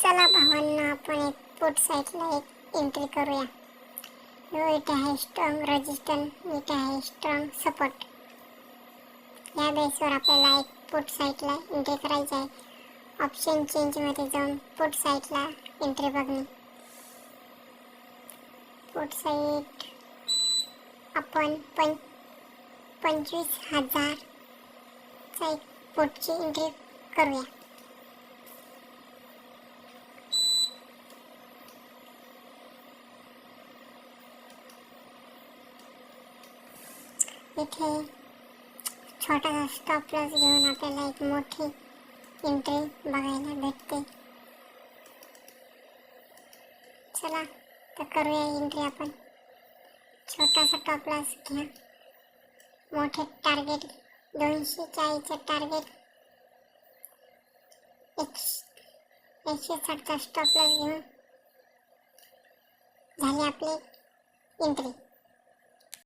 चला भावांना, आपण एक पुट साईडला एक एंट्री करूया. इथे आहे स्ट्रॉंग रेजिस्टन्स, इथे आहे स्ट्रॉंग सपोर्ट. या बेसवर आपल्याला एक पुट साईडला एंट्री करायची आहे. ऑप्शन चेंजमध्ये जाऊन पुट साईडला एंट्री बघणे. पुट साईड आपण 25,000चा एक पुटची एंट्री करूया. इथे छोटासा स्टॉप लॉस घेऊन आपल्याला एक मोठी एंट्री बघायला भेटते. चला तर करूया एंट्री आपण. छोटासा टॉप लॉस घ्या. मोठे टार्गेट 240चं टार्गेट, 160चा स्टॉप लॉस घेऊन झाली आपली एंट्री.